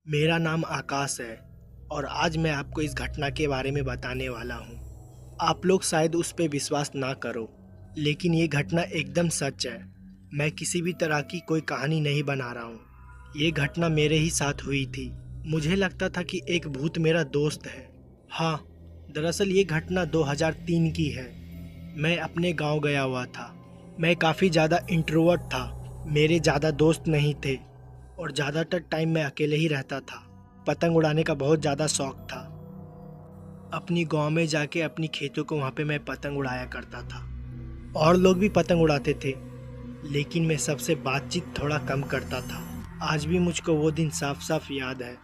मेरा नाम आकाश है और आज मैं आपको इस घटना के बारे में बताने वाला हूँ। आप लोग शायद उस पर विश्वास ना करो, लेकिन ये घटना एकदम सच है। मैं किसी भी तरह की कोई कहानी नहीं बना रहा हूँ। ये घटना मेरे ही साथ हुई थी। मुझे लगता था कि एक भूत मेरा दोस्त है। हाँ, दरअसल ये घटना 2003 की है। मैं अपने गांव गया हुआ था। मैं काफ़ी ज़्यादा इंट्रोवर्ट था। मेरे ज़्यादा दोस्त नहीं थे और ज़्यादातर टाइम मैं अकेले ही रहता था। पतंग उड़ाने का बहुत ज़्यादा शौक था। अपनी गांव में जाके अपनी खेतों को वहाँ पे मैं पतंग उड़ाया करता था। और लोग भी पतंग उड़ाते थे, लेकिन मैं सबसे बातचीत थोड़ा कम करता था। आज भी मुझको वो दिन साफ साफ याद है।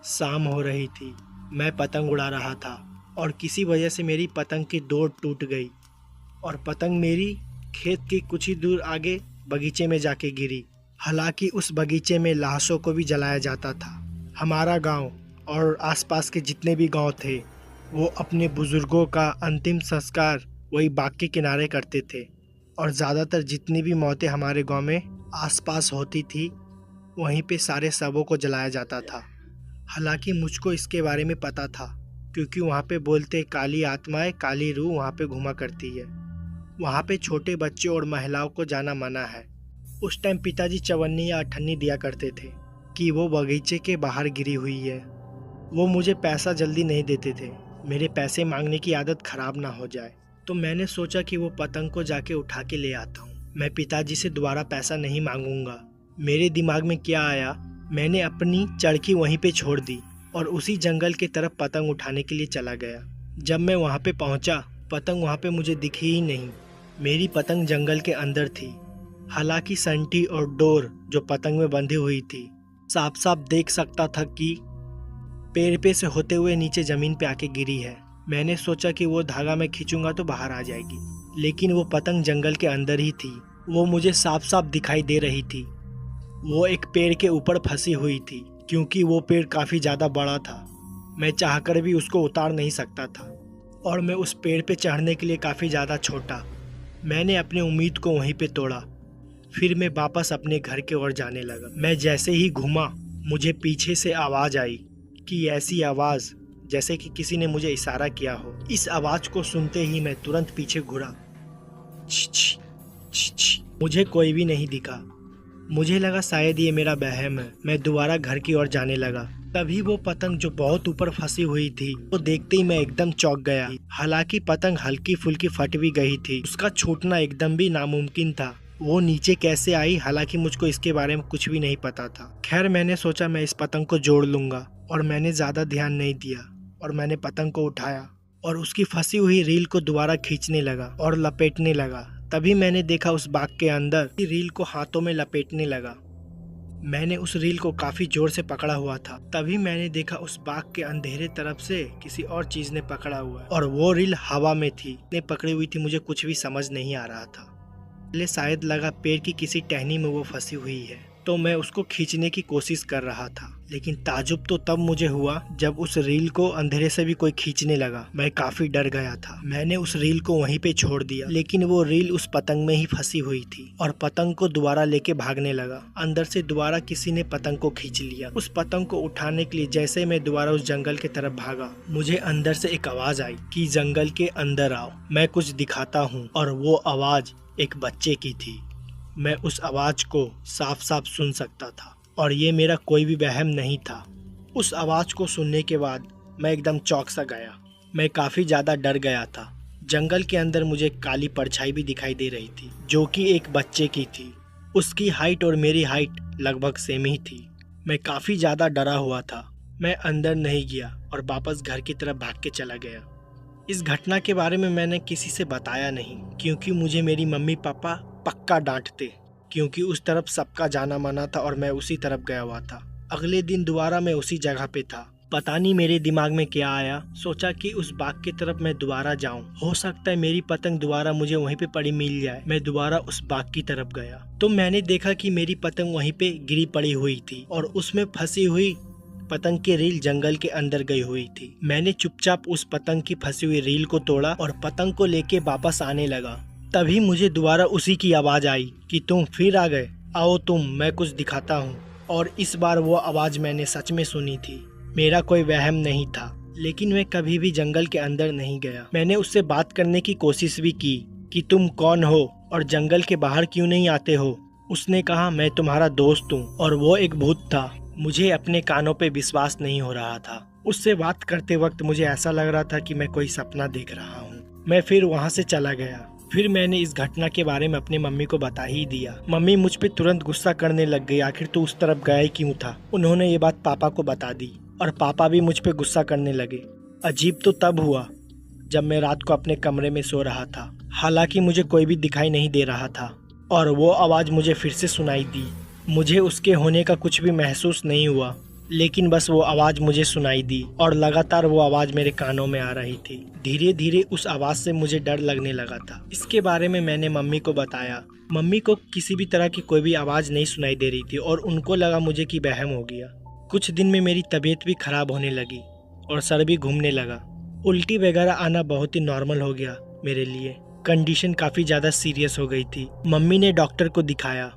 शाम हो रही थी, मैं पतंग उड़ा रहा था और किसी वजह से मेरी पतंग की डोर टूट गई और पतंग मेरी खेत के कुछ ही दूर आगे बगीचे में जाके गिरी। हालांकि उस बगीचे में लाशों को भी जलाया जाता था। हमारा गांव और आसपास के जितने भी गांव थे, वो अपने बुजुर्गों का अंतिम संस्कार वही बाग के किनारे करते थे और ज़्यादातर जितनी भी मौतें हमारे गांव में आसपास होती थी, वहीं पे सारे शवों को जलाया जाता था। हालांकि मुझको इसके बारे में पता था, क्योंकि वहाँ पे बोलते काली आत्माएं, काली रूह वहाँ पे घुमा करती है। वहाँ पे छोटे बच्चे और महिलाओं को जाना मना है। उस टाइम पिताजी चवन्नी या अठन्नी दिया करते थे कि वो बगीचे के बाहर गिरी हुई है। वो मुझे पैसा जल्दी नहीं देते थे, मेरे पैसे मांगने की आदत खराब ना हो जाए। तो मैंने सोचा कि वो पतंग को जाके उठा के ले आता हूँ। मैं पिताजी से दोबारा पैसा नहीं मांगूंगा। मेरे दिमाग में क्या आया, मैंने अपनी चरखी वहीं पे छोड़ दी और उसी जंगल की तरफ पतंग उठाने के लिए चला गया। जब मैं वहाँ पे पहुँचा, पतंग वहाँ पे मुझे दिखी ही नहीं। मेरी पतंग जंगल के अंदर थी। हालांकि संटी और डोर जो पतंग में बंधी हुई थी, साफ साफ देख सकता था कि पेड़ पे से होते हुए नीचे जमीन पे आके गिरी है। मैंने सोचा कि वो धागा मैं खींचूंगा तो बाहर आ जाएगी, लेकिन वो पतंग जंगल के अंदर ही थी। वो मुझे साफ साफ दिखाई दे रही थी। वो एक पेड़ के ऊपर फंसी हुई थी, क्योंकि वो पेड़ काफ़ी ज़्यादा बड़ा था। मैं चाहकर भी उसको उतार नहीं सकता था और मैं उस पेड़ पे चढ़ने के लिए काफ़ी ज़्यादा छोटा। मैंने अपनी उम्मीद को वहीं पे तोड़ा। फिर मैं वापस अपने घर की ओर जाने लगा। मैं जैसे ही घूमा, मुझे पीछे से आवाज़ आई कि ऐसी आवाज़ जैसे कि किसी ने मुझे इशारा किया हो। इस आवाज़ को सुनते ही मैं तुरंत पीछे घुरा। छी, छी, छी। मुझे कोई भी नहीं दिखा। मुझे लगा शायद ये मेरा वहम है। मैं दोबारा घर की ओर जाने लगा। तभी वो पतंग जो बहुत ऊपर फंसी हुई थी, वो देखते ही मैं एकदम चौंक गया। हालांकि पतंग हल्की फुल्की फट भी गई थी, उसका छूटना एकदम भी नामुमकिन था। वो नीचे कैसे आई, हालांकि मुझको इसके बारे में कुछ भी नहीं पता था। खैर, मैंने सोचा मैं इस पतंग को जोड़ लूंगा और मैंने ज़्यादा ध्यान नहीं दिया और मैंने पतंग को उठाया और उसकी फंसी हुई रील को दोबारा खींचने लगा और लपेटने लगा। तभी मैंने देखा उस बाग के अंदर रील को हाथों में लपेटने लगा। मैंने उस रील को काफी जोर से पकड़ा हुआ था। तभी मैंने देखा उस बाग के अंधेरे तरफ से किसी और चीज ने पकड़ा हुआ और वो रील हवा में थी। ने पकड़ी हुई थी, मुझे कुछ भी समझ नहीं आ रहा था। पहले शायद लगा पेड़ की किसी टहनी में वो फंसी हुई है, तो मैं उसको खींचने की कोशिश कर रहा था। लेकिन ताजुब तो तब मुझे हुआ जब उस रील को अंधेरे से भी कोई खींचने लगा। मैं काफी डर गया था। मैंने उस रील को वहीं पे छोड़ दिया, लेकिन वो रील उस पतंग में ही फंसी हुई थी और पतंग को दोबारा लेके भागने लगा। अंदर से दोबारा किसी ने पतंग को खींच लिया। उस पतंग को उठाने के लिए जैसे मैं दोबारा उस जंगल की तरफ भागा, मुझे अंदर से एक आवाज आई कि जंगल के अंदर आओ, मैं कुछ दिखाता हूँ। और वो आवाज एक बच्चे की थी। मैं उस आवाज को साफ साफ सुन सकता था और ये मेरा कोई भी वहम नहीं था। उस आवाज को सुनने के बाद मैं एकदम चौंक सा गया। मैं काफी ज्यादा डर गया था। जंगल के अंदर मुझे काली परछाई भी दिखाई दे रही थी, जो कि एक बच्चे की थी। उसकी हाइट और मेरी हाइट लगभग सेम ही थी। मैं काफी ज्यादा डरा हुआ था। मैं अंदर नहीं गया और वापस घर की तरफ भाग के चला गया। इस घटना के बारे में मैंने किसी से बताया नहीं, क्योंकि मुझे मेरी मम्मी पापा पक्का डांटते, क्योंकि उस तरफ सबका जाना माना था और मैं उसी तरफ गया हुआ था। अगले दिन दोबारा मैं उसी जगह पे था। पता नहीं मेरे दिमाग में क्या आया, सोचा कि उस बाग की तरफ मैं दोबारा जाऊं। हो सकता है मेरी पतंग दोबारा मुझे वहीं पे पड़ी मिल जाए। मैं दोबारा उस बाग की तरफ गया तो मैंने देखा कि मेरी पतंग वहीं पे गिरी पड़ी हुई थी और उसमें फंसी हुई पतंग की रील जंगल के अंदर गई हुई थी। मैंने चुपचाप उस पतंग की फंसी हुई रील को तोड़ा और पतंग को लेके वापस आने लगा। तभी मुझे दोबारा उसी की आवाज आई कि तुम फिर आ गए, आओ तुम, मैं कुछ दिखाता हूँ। और इस बार वो आवाज़ मैंने सच में सुनी थी। मेरा कोई वहम नहीं था, लेकिन मैं कभी भी जंगल के अंदर नहीं गया। मैंने उससे बात करने की कोशिश भी की कि तुम कौन हो और जंगल के बाहर क्यों नहीं आते हो। उसने कहा मैं तुम्हारा दोस्त हूँ और वो एक भूत था। मुझे अपने कानों पे विश्वास नहीं हो रहा था। उससे बात करते वक्त मुझे ऐसा लग रहा था कि मैं कोई सपना देख रहा हूँ। मैं फिर वहाँ से चला गया। फिर मैंने इस घटना के बारे में अपनी मम्मी को बता ही दिया। मम्मी मुझ पे तुरंत गुस्सा करने लग गई, आखिर तू उस तरफ गया ही क्यों था। उन्होंने ये बात पापा को बता दी और पापा भी मुझ पे गुस्सा करने लगे। अजीब तो तब हुआ जब मैं रात को अपने कमरे में सो रहा था। हालांकि मुझे कोई भी दिखाई नहीं दे रहा था और वो आवाज़ मुझे फिर से सुनाई दी। मुझे उसके होने का कुछ भी महसूस नहीं हुआ, लेकिन बस वो आवाज़ मुझे सुनाई दी और लगातार वो आवाज़ मेरे कानों में आ रही थी। धीरे धीरे उस आवाज़ से मुझे डर लगने लगा था। इसके बारे में मैंने मम्मी को बताया। मम्मी को किसी भी तरह की कोई भी आवाज़ नहीं सुनाई दे रही थी और उनको लगा मुझे कि वहम हो गया। कुछ दिन में मेरी तबीयत भी खराब होने लगी और सर भी घूमने लगा। उल्टी वगैरह आना बहुत ही नॉर्मल हो गया मेरे लिए। कंडीशन काफ़ी ज़्यादा सीरियस हो गई थी। मम्मी ने डॉक्टर को दिखाया।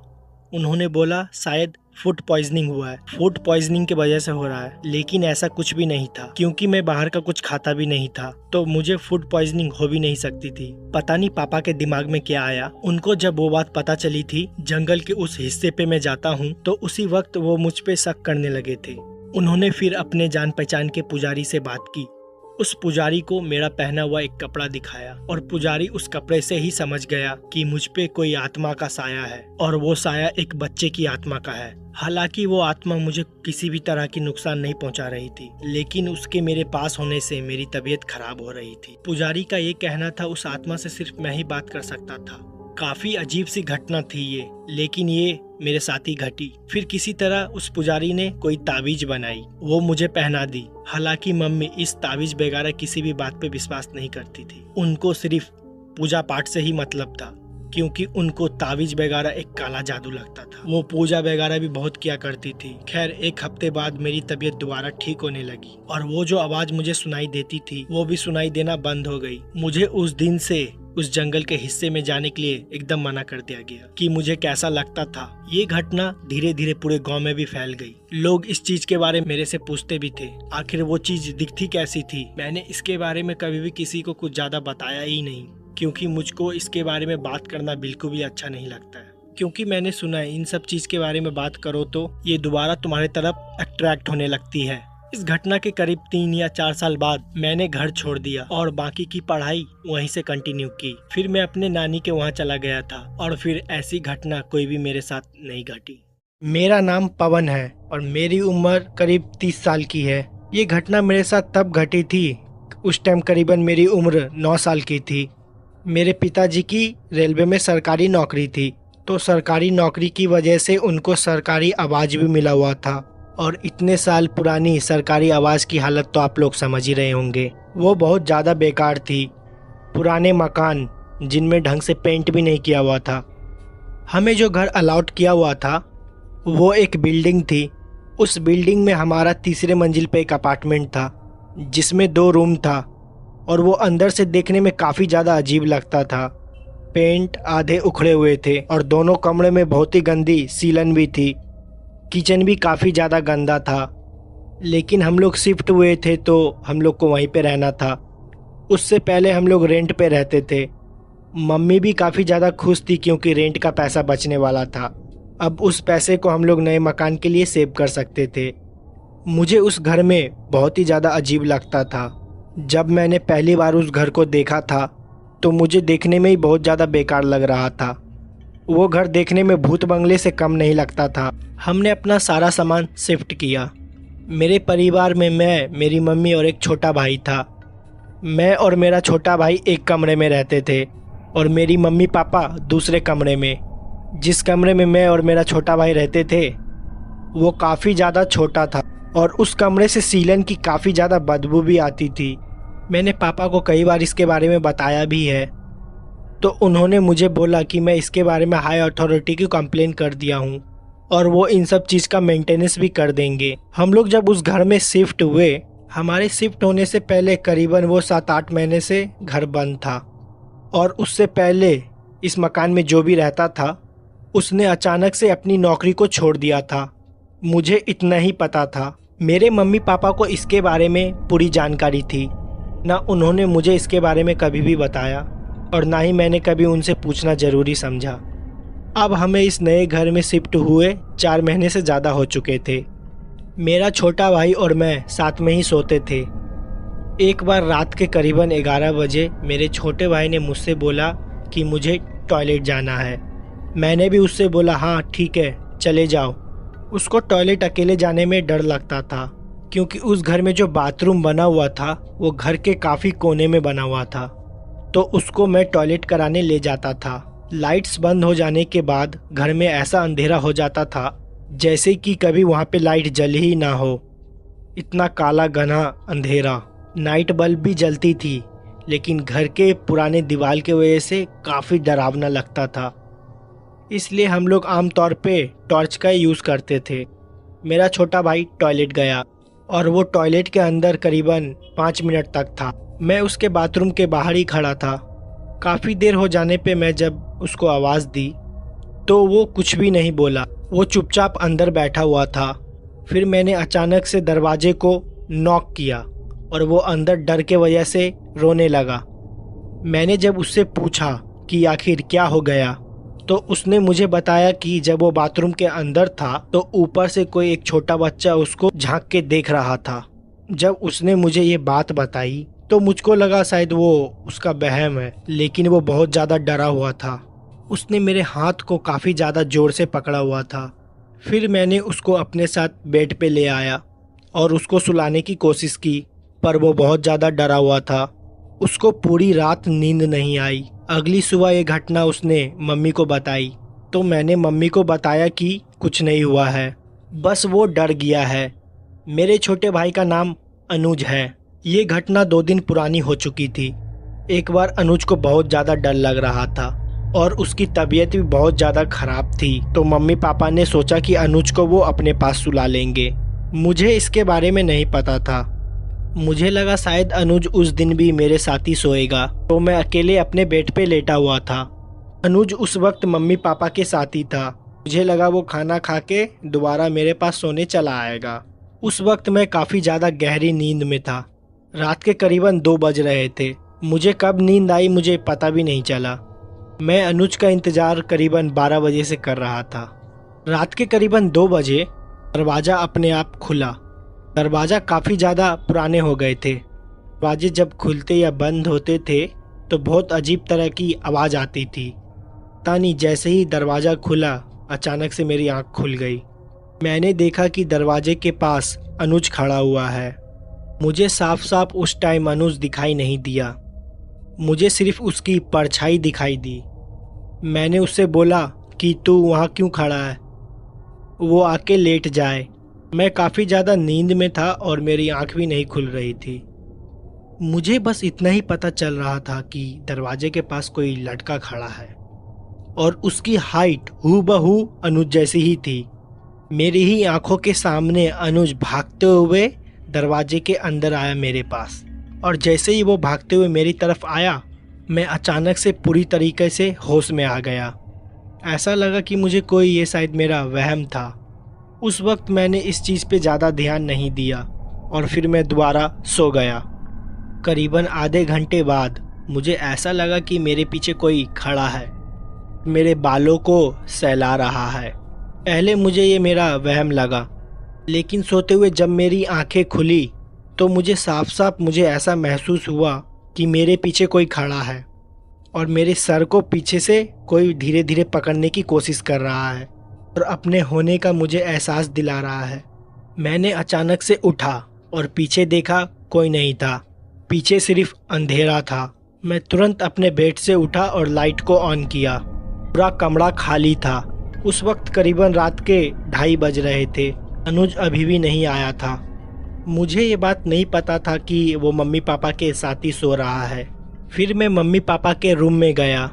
उन्होंने बोला शायद फूड पॉइजनिंग हुआ है, फूड पॉइजनिंग की वजह से हो रहा है। लेकिन ऐसा कुछ भी नहीं था, क्योंकि मैं बाहर का कुछ खाता भी नहीं था, तो मुझे फूड पॉइजनिंग हो भी नहीं सकती थी। पता नहीं पापा के दिमाग में क्या आया। उनको जब वो बात पता चली थी जंगल के उस हिस्से पे मैं जाता हूँ, तो उसी वक्त वो मुझ पे शक करने लगे थे। उन्होंने फिर अपने जान पहचान के पुजारी से बात की। उस पुजारी को मेरा पहना हुआ एक कपड़ा दिखाया और पुजारी उस कपड़े से ही समझ गया कि मुझ पे कोई आत्मा का साया है और वो साया एक बच्चे की आत्मा का है। हालांकि वो आत्मा मुझे किसी भी तरह की नुकसान नहीं पहुंचा रही थी, लेकिन उसके मेरे पास होने से मेरी तबीयत खराब हो रही थी। पुजारी का ये कहना था उस आत्मा से सिर्फ मैं ही बात कर सकता था। काफी अजीब सी घटना थी ये, लेकिन ये मेरे साथ ही घटी। फिर किसी तरह उस पुजारी ने कोई ताबीज बनाई, वो मुझे पहना दी। हालांकि मम्मी इस ताबीज वगैरह किसी भी बात पे विश्वास नहीं करती थी। उनको सिर्फ पूजा पाठ से ही मतलब था, क्योंकि उनको ताबीज वगैरह एक काला जादू लगता था। वो पूजा वगैरह भी बहुत किया करती थी। खैर, एक हफ्ते बाद मेरी तबीयत दोबारा ठीक होने लगी और वो जो आवाज मुझे सुनाई देती थी वो भी सुनाई देना बंद हो गई। मुझे उस दिन से उस जंगल के हिस्से में जाने के लिए एकदम मना कर दिया गया कि मुझे कैसा लगता था। ये घटना धीरे धीरे पूरे गांव में भी फैल गई। लोग इस चीज के बारे में मेरे से पूछते भी थे, आखिर वो चीज दिखती कैसी थी। मैंने इसके बारे में कभी भी किसी को कुछ ज्यादा बताया ही नहीं, क्योंकि मुझको इसके बारे में बात करना बिल्कुल भी अच्छा नहीं लगता है। क्योंकि मैंने सुना है इन सब चीज के बारे में बात करो तो ये दोबारा तुम्हारे तरफ अट्रैक्ट होने लगती है। इस घटना के करीब 3 या 4 साल बाद मैंने घर छोड़ दिया और बाकी की पढ़ाई वहीं से कंटिन्यू की। फिर मैं अपने नानी के वहाँ चला गया था और फिर ऐसी घटना कोई भी मेरे साथ नहीं घटी। मेरा नाम पवन है और मेरी उम्र करीब 30 साल की है। ये घटना मेरे साथ तब घटी थी, उस टाइम करीबन मेरी उम्र 9 साल की थी। मेरे पिताजी की रेलवे में सरकारी नौकरी थी, तो सरकारी नौकरी की वजह से उनको सरकारी आवाज़ भी मिला हुआ था। और इतने साल पुरानी सरकारी आवाज़ की हालत तो आप लोग समझ ही रहे होंगे। वो बहुत ज़्यादा बेकार थी। पुराने मकान जिनमें ढंग से पेंट भी नहीं किया हुआ था। हमें जो घर अलॉट किया हुआ था वो एक बिल्डिंग थी। उस बिल्डिंग में हमारा 3रे मंजिल पे एक अपार्टमेंट था जिसमें 2 रूम था और वो अंदर से देखने में काफ़ी ज़्यादा अजीब लगता था। पेंट आधे उखड़े हुए थे और दोनों कमरे में बहुत ही गंदी सीलन भी थी। किचन भी काफ़ी ज़्यादा गंदा था। लेकिन हम लोग शिफ्ट हुए थे तो हम लोग को वहीं पे रहना था। उससे पहले हम लोग रेंट पे रहते थे। मम्मी भी काफ़ी ज़्यादा खुश थी क्योंकि रेंट का पैसा बचने वाला था। अब उस पैसे को हम लोग नए मकान के लिए सेव कर सकते थे। मुझे उस घर में बहुत ही ज़्यादा अजीब लगता था। जब मैंने पहली बार उस घर को देखा था तो मुझे देखने में ही बहुत ज़्यादा बेकार लग रहा था। वो घर देखने में भूत बंगले से कम नहीं लगता था। हमने अपना सारा सामान शिफ्ट किया। मेरे परिवार में मैं, मेरी मम्मी और एक छोटा भाई था। मैं और मेरा छोटा भाई एक कमरे में रहते थे और मेरी मम्मी पापा दूसरे कमरे में। जिस कमरे में मैं और मेरा छोटा भाई रहते थे वो काफ़ी ज़्यादा छोटा था और उस कमरे से सीलन की काफ़ी ज़्यादा बदबू भी आती थी। मैंने पापा को कई बार इसके बारे में बताया भी है, तो उन्होंने मुझे बोला कि मैं इसके बारे में हाई अथॉरिटी की कंप्लेन कर दिया हूँ और वो इन सब चीज़ का मेंटेनेंस भी कर देंगे। हम लोग जब उस घर में शिफ्ट हुए, हमारे शिफ्ट होने से पहले करीबन वो 7-8 महीने से घर बंद था और उससे पहले इस मकान में जो भी रहता था उसने अचानक से अपनी नौकरी को छोड़ दिया था। मुझे इतना ही पता था। मेरे मम्मी पापा को इसके बारे में पूरी जानकारी थी। ना उन्होंने मुझे इसके बारे में कभी भी बताया और ना ही मैंने कभी उनसे पूछना ज़रूरी समझा। अब हमें इस नए घर में शिफ्ट हुए 4 महीने से ज़्यादा हो चुके थे। मेरा छोटा भाई और मैं साथ में ही सोते थे। एक बार रात के करीबन 11 बजे मेरे छोटे भाई ने मुझसे बोला कि मुझे टॉयलेट जाना है। मैंने भी उससे बोला हाँ ठीक है चले जाओ। उसको टॉयलेट अकेले जाने में डर लगता था क्योंकि उस घर में जो बाथरूम बना हुआ था वो घर के काफ़ी कोने में बना हुआ था। तो उसको मैं टॉयलेट कराने ले जाता था। लाइट्स बंद हो जाने के बाद घर में ऐसा अंधेरा हो जाता था जैसे कि कभी वहाँ पे लाइट जली ही ना हो। इतना काला घना अंधेरा। नाइट बल्ब भी जलती थी लेकिन घर के पुराने दीवार के वजह से काफ़ी डरावना लगता था। इसलिए हम लोग आमतौर पे टॉर्च का यूज़ करते थे। मेरा छोटा भाई टॉयलेट गया और वो टॉयलेट के अंदर करीबन 5 मिनट तक था। मैं उसके बाथरूम के बाहर ही खड़ा था। काफ़ी देर हो जाने पे मैं जब उसको आवाज़ दी तो वो कुछ भी नहीं बोला। वो चुपचाप अंदर बैठा हुआ था। फिर मैंने अचानक से दरवाजे को नॉक किया और वो अंदर डर के वजह से रोने लगा। मैंने जब उससे पूछा कि आखिर क्या हो गया तो उसने मुझे बताया कि जब वो बाथरूम के अंदर था तो ऊपर से कोई एक छोटा बच्चा उसको झांक के देख रहा था। जब उसने मुझे ये बात बताई तो मुझको लगा शायद वो उसका वहम है, लेकिन वो बहुत ज़्यादा डरा हुआ था। उसने मेरे हाथ को काफ़ी ज़्यादा ज़ोर से पकड़ा हुआ था। फिर मैंने उसको अपने साथ बेड पे ले आया और उसको सुलाने की कोशिश की, पर वो बहुत ज़्यादा डरा हुआ था। उसको पूरी रात नींद नहीं आई। अगली सुबह ये घटना उसने मम्मी को बताई तो मैंने मम्मी को बताया कि कुछ नहीं हुआ है, बस वो डर गया है। मेरे छोटे भाई का नाम अनुज है। ये घटना 2 दिन पुरानी हो चुकी थी। एक बार अनुज को बहुत ज़्यादा डर लग रहा था और उसकी तबीयत भी बहुत ज़्यादा ख़राब थी, तो मम्मी पापा ने सोचा कि अनुज को वो अपने पास सुला लेंगे। मुझे इसके बारे में नहीं पता था। मुझे लगा शायद अनुज उस दिन भी मेरे साथ ही सोएगा, तो मैं अकेले अपने बेड पे लेटा हुआ था। अनुज उस वक्त मम्मी पापा के साथ ही था। मुझे लगा वो खाना खा के दोबारा मेरे पास सोने चला आएगा। उस वक्त मैं काफ़ी ज़्यादा गहरी नींद में था। रात के करीबन 2 बज रहे थे। मुझे कब नींद आई मुझे पता भी नहीं चला। मैं अनुज का इंतज़ार करीबन 12 बजे से कर रहा था। रात के करीबन 2 बजे दरवाज़ा अपने आप खुला। दरवाज़ा काफ़ी ज़्यादा पुराने हो गए थे। दरवाजे जब खुलते या बंद होते थे तो बहुत अजीब तरह की आवाज़ आती थी। तानी जैसे ही दरवाज़ा खुला अचानक से मेरी आँख खुल गई। मैंने देखा कि दरवाजे के पास अनुज खड़ा हुआ है। मुझे साफ साफ उस टाइम अनुज दिखाई नहीं दिया, मुझे सिर्फ उसकी परछाई दिखाई दी। मैंने उससे बोला कि तू वहाँ क्यों खड़ा है, वो आके लेट जाए। मैं काफ़ी ज़्यादा नींद में था और मेरी आँख भी नहीं खुल रही थी। मुझे बस इतना ही पता चल रहा था कि दरवाजे के पास कोई लड़का खड़ा है और उसकी हाइट हूबहू अनुज जैसी ही थी। मेरी ही आंखों के सामने अनुज भागते हुए दरवाजे के अंदर आया मेरे पास, और जैसे ही वो भागते हुए मेरी तरफ आया मैं अचानक से पूरी तरीके से होश में आ गया। ऐसा लगा कि मुझे कोई ये शायद मेरा वहम था। उस वक्त मैंने इस चीज़ पे ज़्यादा ध्यान नहीं दिया और फिर मैं दोबारा सो गया। करीबन आधे घंटे बाद मुझे ऐसा लगा कि मेरे पीछे कोई खड़ा है, मेरे बालों को सहला रहा है। पहले मुझे ये मेरा वहम लगा, लेकिन सोते हुए जब मेरी आंखें खुली तो मुझे साफ साफ मुझे ऐसा महसूस हुआ कि मेरे पीछे कोई खड़ा है और मेरे सर को पीछे से कोई धीरे धीरे पकड़ने की कोशिश कर रहा है और अपने होने का मुझे एहसास दिला रहा है। मैंने अचानक से उठा और पीछे देखा, कोई नहीं था, पीछे सिर्फ अंधेरा था। मैं तुरंत अपने बेड से उठा और लाइट को ऑन किया। पूरा कमरा खाली था। उस वक्त करीबन रात के 2:30 बज रहे थे। अनुज अभी भी नहीं आया था। मुझे ये बात नहीं पता था कि वो मम्मी पापा के साथ ही सो रहा है। फिर मैं मम्मी पापा के रूम में गया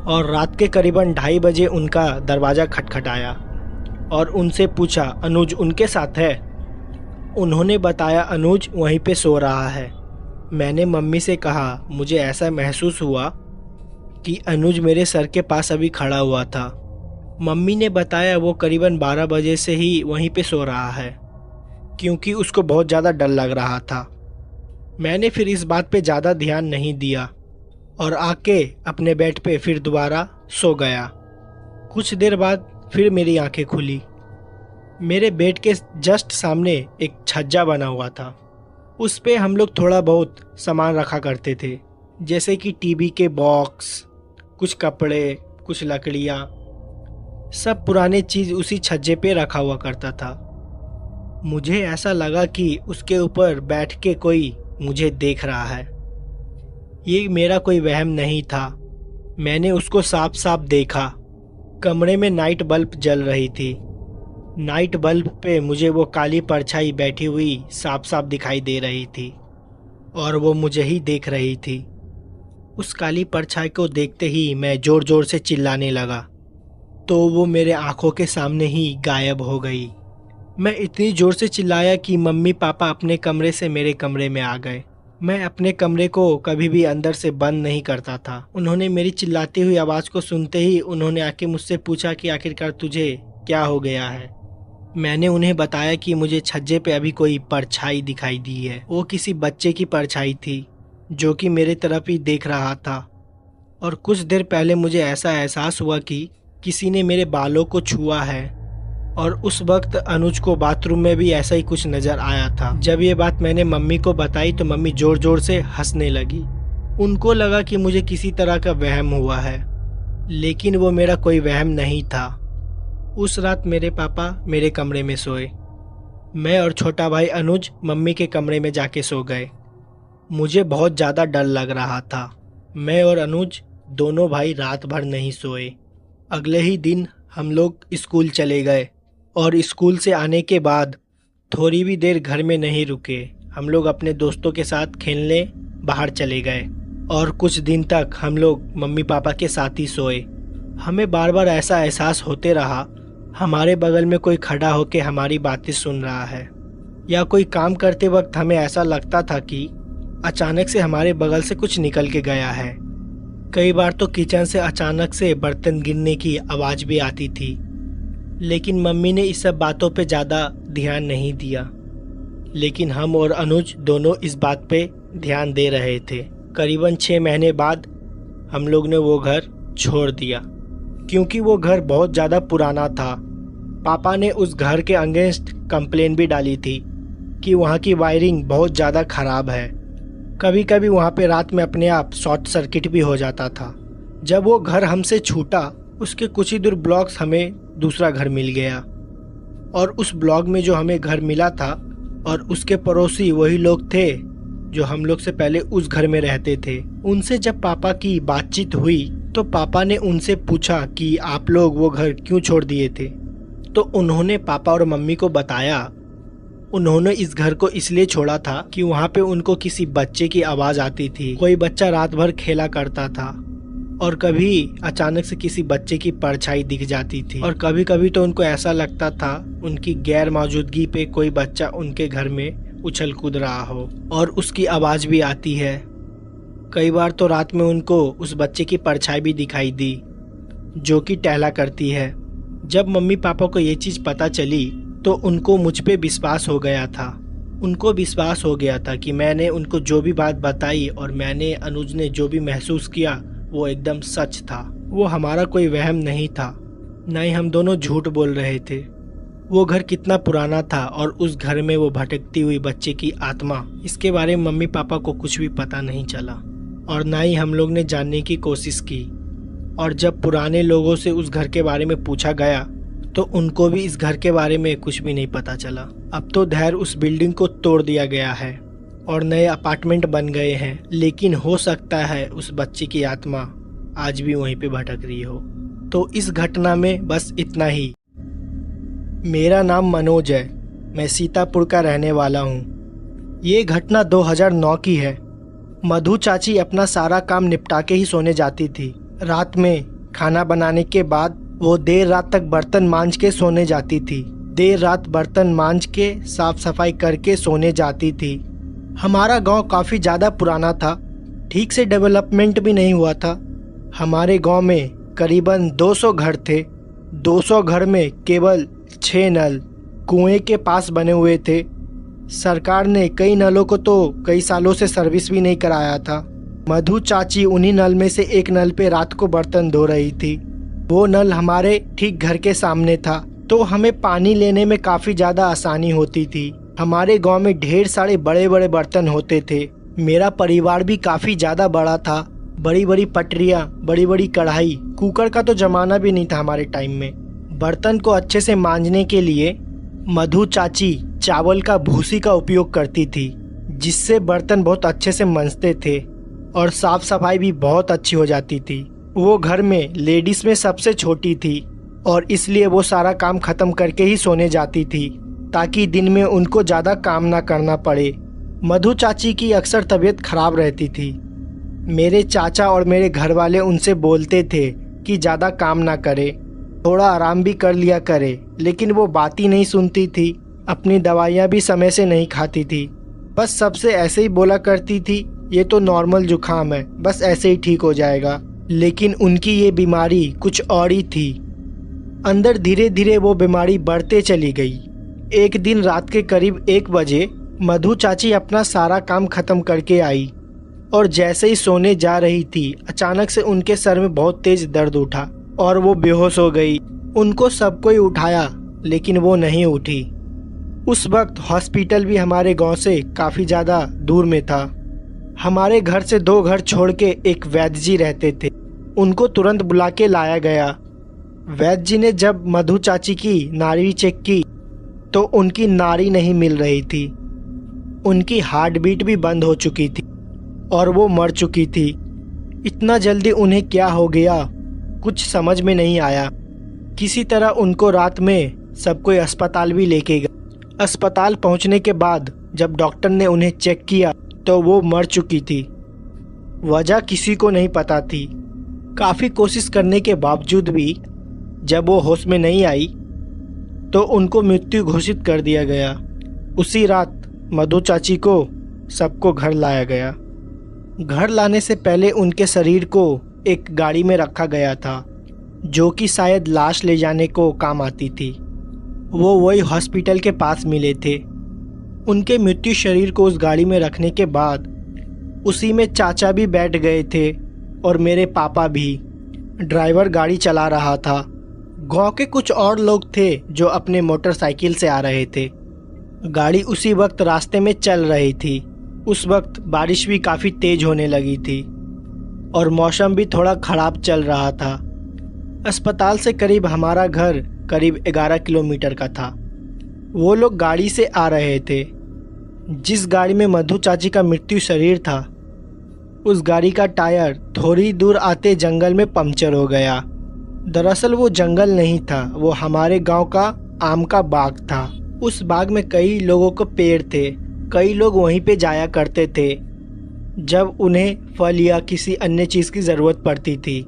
और रात के करीबन 2:30 बजे उनका दरवाज़ा खटखटाया और उनसे पूछा अनुज उनके साथ है। उन्होंने बताया अनुज वहीं पे सो रहा है। मैंने मम्मी से कहा मुझे ऐसा महसूस हुआ कि अनुज मेरे सर के पास अभी खड़ा हुआ था। मम्मी ने बताया वो करीबन 12 बजे से ही वहीं पे सो रहा है, क्योंकि उसको बहुत ज़्यादा डर लग रहा था। मैंने फिर इस बात पे ज़्यादा ध्यान नहीं दिया और आके अपने बेड पे फिर दोबारा सो गया। कुछ देर बाद फिर मेरी आंखें खुली। मेरे बेड के जस्ट सामने एक छज्जा बना हुआ था। उस पे हम लोग थोड़ा बहुत सामान रखा करते थे, जैसे कि टीवी के बॉक्स, कुछ कपड़े, कुछ लकड़ियाँ, सब पुराने चीज़ उसी छज्जे पे रखा हुआ करता था। मुझे ऐसा लगा कि उसके ऊपर बैठ के कोई मुझे देख रहा है। ये मेरा कोई वहम नहीं था। मैंने उसको साफ साफ देखा। कमरे में नाइट बल्ब जल रही थी। नाइट बल्ब पे मुझे वो काली परछाई बैठी हुई साफ साफ दिखाई दे रही थी और वो मुझे ही देख रही थी। उस काली परछाई को देखते ही मैं ज़ोर ज़ोर से चिल्लाने लगा, तो वो मेरे आंखों के सामने ही गायब हो गई। मैं इतनी ज़ोर से चिल्लाया कि मम्मी पापा अपने कमरे से मेरे कमरे में आ गए। मैं अपने कमरे को कभी भी अंदर से बंद नहीं करता था। उन्होंने मेरी चिल्लाती हुई आवाज़ को सुनते ही उन्होंने आके मुझसे पूछा कि आखिरकार तुझे क्या हो गया है। मैंने उन्हें बताया कि मुझे छज्जे पे अभी कोई परछाई दिखाई दी है। वो किसी बच्चे की परछाई थी जो कि मेरे तरफ ही देख रहा था। और कुछ देर पहले मुझे ऐसा एहसास हुआ कि किसी ने मेरे बालों को छुआ है। और उस वक्त अनुज को बाथरूम में भी ऐसा ही कुछ नज़र आया था। जब ये बात मैंने मम्मी को बताई तो मम्मी ज़ोर ज़ोर से हंसने लगी। उनको लगा कि मुझे किसी तरह का वहम हुआ है, लेकिन वो मेरा कोई वहम नहीं था। उस रात मेरे पापा मेरे कमरे में सोए। मैं और छोटा भाई अनुज मम्मी के कमरे में जाके सो गए। मुझे बहुत ज़्यादा डर लग रहा था। मैं और अनुज दोनों भाई रात भर नहीं सोए। अगले ही दिन हम लोग स्कूल चले गए और स्कूल से आने के बाद थोड़ी भी देर घर में नहीं रुके। हम लोग अपने दोस्तों के साथ खेलने बाहर चले गए और कुछ दिन तक हम लोग मम्मी पापा के साथ ही सोए। हमें बार बार ऐसा एहसास होते रहा हमारे बगल में कोई खड़ा होकर हमारी बातें सुन रहा है, या कोई काम करते वक्त हमें ऐसा लगता था कि अचानक से हमारे बगल से कुछ निकल के गया है। कई बार तो किचन से अचानक से बर्तन गिरने की आवाज़ भी आती थी, लेकिन मम्मी ने इस सब बातों पे ज़्यादा ध्यान नहीं दिया। लेकिन हम और अनुज दोनों इस बात पे ध्यान दे रहे थे। करीबन 6 महीने बाद हम लोग ने वो घर छोड़ दिया, क्योंकि वो घर बहुत ज़्यादा पुराना था। पापा ने उस घर के अगेंस्ट कंप्लेन भी डाली थी कि वहाँ की वायरिंग बहुत ज़्यादा ख़राब है। कभी कभी वहाँ पे रात में अपने आप शॉर्ट सर्किट भी हो जाता था। जब वो घर हमसे छूटा, उसके कुछ ही दूर ब्लॉक्स हमें दूसरा घर मिल गया, और उस ब्लॉक में जो हमें घर मिला था और उसके पड़ोसी वही लोग थे जो हम लोग से पहले उस घर में रहते थे। उनसे जब पापा की बातचीत हुई तो पापा ने उनसे पूछा कि आप लोग वो घर क्यों छोड़ दिए थे। तो उन्होंने पापा और मम्मी को बताया उन्होंने इस घर को इसलिए छोड़ा था कि वहाँ पे उनको किसी बच्चे की आवाज़ आती थी। कोई बच्चा रात भर खेला करता था और कभी अचानक से किसी बच्चे की परछाई दिख जाती थी, और कभी कभी तो उनको ऐसा लगता था उनकी गैर मौजूदगी पे कोई बच्चा उनके घर में उछल कूद रहा हो और उसकी आवाज़ भी आती है। कई बार तो रात में उनको उस बच्चे की परछाई भी दिखाई दी जो कि टहला करती है। जब मम्मी पापा को ये चीज़ पता चली तो उनको मुझ पे विश्वास हो गया था। उनको विश्वास हो गया था कि मैंने उनको जो भी बात बताई और मैंने अनुज ने जो भी महसूस किया वो एकदम सच था। वो हमारा कोई वहम नहीं था, ना ही हम दोनों झूठ बोल रहे थे। वो घर कितना पुराना था और उस घर में वो भटकती हुई बच्चे की आत्मा, इसके बारे में मम्मी पापा को कुछ भी पता नहीं चला और ना ही हम लोग ने जानने की कोशिश की। और जब पुराने लोगों से उस घर के बारे में पूछा गया तो उनको भी इस घर के बारे में कुछ भी नहीं पता चला। अब तो धैर्य उस बिल्डिंग को तोड़ दिया गया है और नए अपार्टमेंट बन गए हैं, लेकिन हो सकता है उस बच्चे की आत्मा आज भी वहीं पे भटक रही हो। तो इस घटना में बस इतना ही। मेरा नाम मनोज है, मैं सीतापुर का रहने वाला हूँ। ये घटना 2009 की है। मधु चाची अपना सारा काम निपटा के ही सोने जाती थी। रात में खाना बनाने के बाद वो देर रात तक बर्तन मांज के सोने जाती थी। देर रात बर्तन मांज के साफ सफाई करके सोने जाती थी। हमारा गांव काफ़ी ज़्यादा पुराना था, ठीक से डेवलपमेंट भी नहीं हुआ था। हमारे गांव में करीबन 200 घर थे 200 घर में केवल 6 नल कुएं के पास बने हुए थे। सरकार ने कई नलों को तो कई सालों से सर्विस भी नहीं कराया था। मधु चाची उन्हीं नल में से एक नल पे रात को बर्तन धो रही थी। वो नल हमारे ठीक घर के सामने था, तो हमें पानी लेने में काफ़ी ज़्यादा आसानी होती थी। हमारे गांव में ढेर सारे बड़े बड़े बर्तन होते थे। मेरा परिवार भी काफ़ी ज़्यादा बड़ा था। बड़ी बड़ी पटरियाँ, बड़ी बड़ी कढ़ाई, कुकर का तो ज़माना भी नहीं था हमारे टाइम में। बर्तन को अच्छे से मांजने के लिए मधु चाची चावल का भूसी का उपयोग करती थी, जिससे बर्तन बहुत अच्छे से मंजते थे और साफ सफाई भी बहुत अच्छी हो जाती थी। वो घर में लेडीज़ में सबसे छोटी थी और इसलिए वो सारा काम ख़त्म करके ही सोने जाती थी, ताकि दिन में उनको ज़्यादा काम ना करना पड़े। मधु चाची की अक्सर तबीयत खराब रहती थी। मेरे चाचा और मेरे घर वाले उनसे बोलते थे कि ज़्यादा काम ना करे, थोड़ा आराम भी कर लिया करे, लेकिन वो बात ही नहीं सुनती थी। अपनी दवाइयाँ भी समय से नहीं खाती थी। बस सबसे ऐसे ही बोला करती थी, ये तो नॉर्मल जुकाम है, बस ऐसे ही ठीक हो जाएगा। लेकिन उनकी ये बीमारी कुछ और ही थी। अंदर धीरे धीरे वो बीमारी बढ़ते चली गई। एक दिन रात के करीब 1 बजे मधु चाची अपना सारा काम खत्म करके आई और जैसे ही सोने जा रही थी, अचानक से उनके सर में बहुत तेज दर्द उठा और वो बेहोश हो गई। उनको सब कोई उठाया, लेकिन वो नहीं उठी। उस वक्त हॉस्पिटल भी हमारे गांव से काफ़ी ज़्यादा दूर में था। हमारे घर से 2 घर छोड़ के एक वैद्य जी रहते थे। उनको तुरंत बुला के लाया गया। वैद्य जी ने जब मधु चाची की नाड़ी चेक की तो उनकी नाड़ी नहीं मिल रही थी। उनकी हार्ट बीट भी बंद हो चुकी थी और वो मर चुकी थी। इतना जल्दी उन्हें क्या हो गया, कुछ समझ में नहीं आया। किसी तरह उनको रात में सब कोई अस्पताल भी लेके गए। अस्पताल पहुंचने के बाद जब डॉक्टर ने उन्हें चेक किया तो वो मर चुकी थी। वजह किसी को नहीं पता थी। काफ़ी कोशिश करने के बावजूद भी जब वो होश में नहीं आई तो उनको मृत्यु घोषित कर दिया गया। उसी रात मधु चाची को सबको घर लाया गया। घर लाने से पहले उनके शरीर को एक गाड़ी में रखा गया था, जो कि शायद लाश ले जाने को काम आती थी। वो वही हॉस्पिटल के पास मिले थे। उनके मृत्यु शरीर को उस गाड़ी में रखने के बाद उसी में चाचा भी बैठ गए थे और मेरे पापा भी। ड्राइवर गाड़ी चला रहा था। गांव के कुछ और लोग थे जो अपने मोटरसाइकिल से आ रहे थे। गाड़ी उसी वक्त रास्ते में चल रही थी। उस वक्त बारिश भी काफ़ी तेज होने लगी थी और मौसम भी थोड़ा ख़राब चल रहा था। अस्पताल से करीब हमारा घर करीब 11 किलोमीटर का था। वो लोग गाड़ी से आ रहे थे। जिस गाड़ी में मधु चाची का मृत्यु शरीर था, उस गाड़ी का टायर थोड़ी दूर आते जंगल में पंक्चर हो गया। दरअसल वो जंगल नहीं था, वो हमारे गांव का आम का बाग था। उस बाग में कई लोगों को पेड़ थे। कई लोग वहीं पे जाया करते थे जब उन्हें फल या किसी अन्य चीज़ की ज़रूरत पड़ती थी।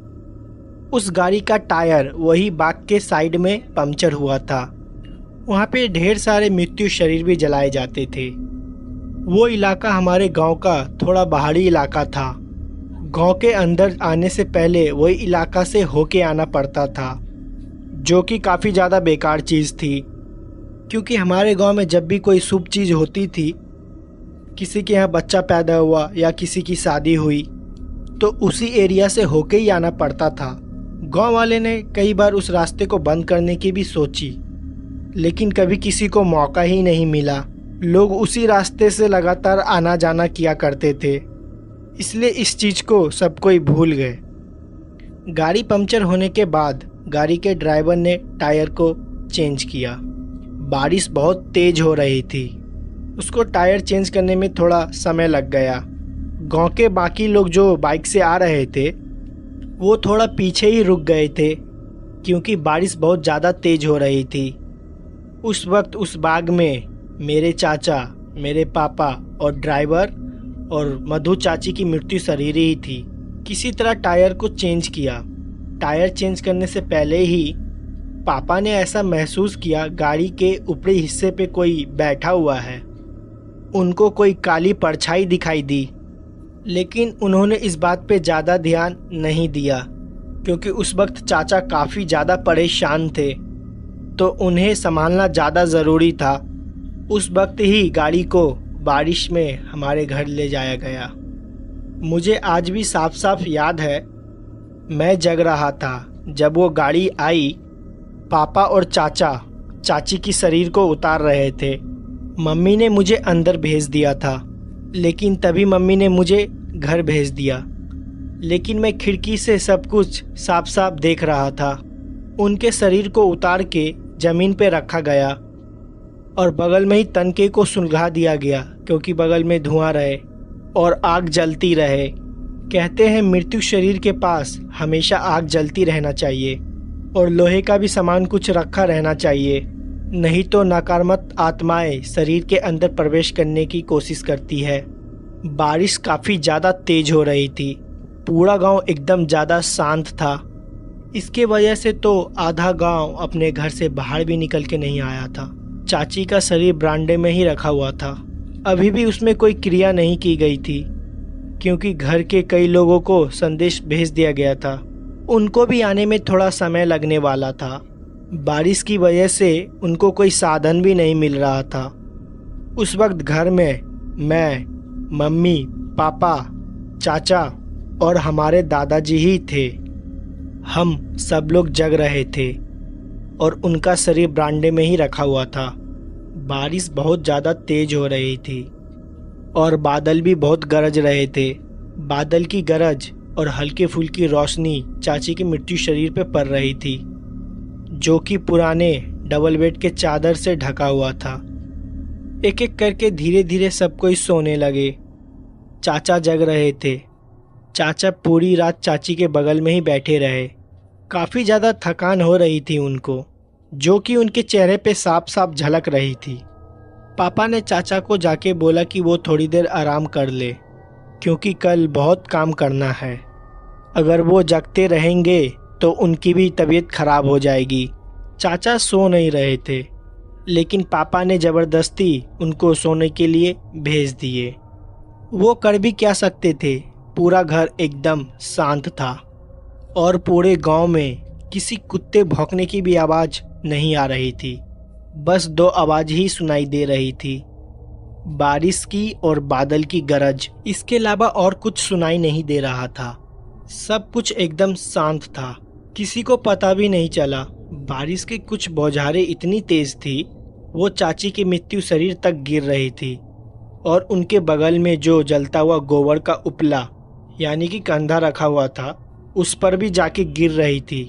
उस गाड़ी का टायर वही बाग के साइड में पंक्चर हुआ था। वहाँ पे ढेर सारे मृत्यु शरीर भी जलाए जाते थे। वो इलाका हमारे गांव का थोड़ा पहाड़ी इलाका था। गांव के अंदर आने से पहले वही इलाका से होके आना पड़ता था, जो कि काफ़ी ज़्यादा बेकार चीज़ थी। क्योंकि हमारे गांव में जब भी कोई शुभ चीज़ होती थी, किसी के यहाँ बच्चा पैदा हुआ या किसी की शादी हुई, तो उसी एरिया से होके ही आना पड़ता था। गांव वाले ने कई बार उस रास्ते को बंद करने की भी सोची, लेकिन कभी किसी को मौका ही नहीं मिला। लोग उसी रास्ते से लगातार आना जाना किया करते थे, इसलिए इस चीज़ को सब कोई भूल गए। गाड़ी पंक्चर होने के बाद गाड़ी के ड्राइवर ने टायर को चेंज किया। बारिश बहुत तेज हो रही थी। उसको टायर चेंज करने में थोड़ा समय लग गया। गांव के बाकी लोग जो बाइक से आ रहे थे, वो थोड़ा पीछे ही रुक गए थे, क्योंकि बारिश बहुत ज़्यादा तेज हो रही थी। उस वक्त उस बाग में मेरे चाचा, मेरे पापा और ड्राइवर और मधु चाची की मृत्यु शरीर ही थी। किसी तरह टायर को चेंज किया। टायर चेंज करने से पहले ही पापा ने ऐसा महसूस किया गाड़ी के ऊपरी हिस्से पे कोई बैठा हुआ है। उनको कोई काली परछाई दिखाई दी, लेकिन उन्होंने इस बात पे ज़्यादा ध्यान नहीं दिया। क्योंकि उस वक्त चाचा काफ़ी ज़्यादा परेशान थे, तो उन्हें संभालना ज़्यादा ज़रूरी था। उस वक्त ही गाड़ी को बारिश में हमारे घर ले जाया गया। मुझे आज भी साफ साफ याद है, मैं जग रहा था जब वो गाड़ी आई। पापा और चाचा चाची की शरीर को उतार रहे थे। मम्मी ने मुझे अंदर भेज दिया था, लेकिन तभी मम्मी ने मुझे घर भेज दिया। लेकिन मैं खिड़की से सब कुछ साफ साफ देख रहा था। उनके शरीर को उतार के ज़मीन पे रखा गया और बगल में ही तनके को सुलगा दिया गया, क्योंकि बगल में धुआं रहे और आग जलती रहे। कहते हैं मृत्यु शरीर के पास हमेशा आग जलती रहना चाहिए और लोहे का भी सामान कुछ रखा रहना चाहिए, नहीं तो नकारात्मक आत्माएं शरीर के अंदर प्रवेश करने की कोशिश करती है। बारिश काफ़ी ज़्यादा तेज हो रही थी। पूरा गांव एकदम ज़्यादा शांत था। इसके वजह से तो आधा गांव अपने घर से बाहर भी निकल के नहीं आया था। चाची का शरीर बरामदे में ही रखा हुआ था। अभी भी उसमें कोई क्रिया नहीं की गई थी, क्योंकि घर के कई लोगों को संदेश भेज दिया गया था। उनको भी आने में थोड़ा समय लगने वाला था। बारिश की वजह से उनको कोई साधन भी नहीं मिल रहा था। उस वक्त घर में मैं, मम्मी, पापा, चाचा और हमारे दादाजी ही थे। हम सब लोग जग रहे थे और उनका शरीर बरामदे में ही रखा हुआ था। बारिश बहुत ज़्यादा तेज हो रही थी और बादल भी बहुत गरज रहे थे। बादल की गरज और हल्के फुल्की रोशनी चाची के मृत्यु शरीर पर पड़ रही थी, जो कि पुराने डबल बेड के चादर से ढका हुआ था। एक एक करके धीरे धीरे सब कोई सोने लगे। चाचा जग रहे थे। चाचा पूरी रात चाची के बगल में ही बैठे रहे। काफ़ी ज़्यादा थकान हो रही थी उनको, जो कि उनके चेहरे पे साफ साफ झलक रही थी। पापा ने चाचा को जाके बोला कि वो थोड़ी देर आराम कर ले, क्योंकि कल बहुत काम करना है। अगर वो जगते रहेंगे तो उनकी भी तबीयत खराब हो जाएगी। चाचा सो नहीं रहे थे, लेकिन पापा ने ज़बरदस्ती उनको सोने के लिए भेज दिए। वो कर भी क्या सकते थे, पूरा घर एकदम शांत था और पूरे गांव में किसी कुत्ते भौंकने की भी आवाज़ नहीं आ रही थी। बस दो आवाज़ ही सुनाई दे रही थी, बारिश की और बादल की गरज। इसके अलावा और कुछ सुनाई नहीं दे रहा था। सब कुछ एकदम शांत था। किसी को पता भी नहीं चला। बारिश की कुछ बौछारें इतनी तेज थी, वो चाची की मृत्यु शरीर तक गिर रही थी और उनके बगल में जो जलता हुआ गोबर का उपला यानी कि कंधा रखा हुआ था, उस पर भी जाके गिर रही थी।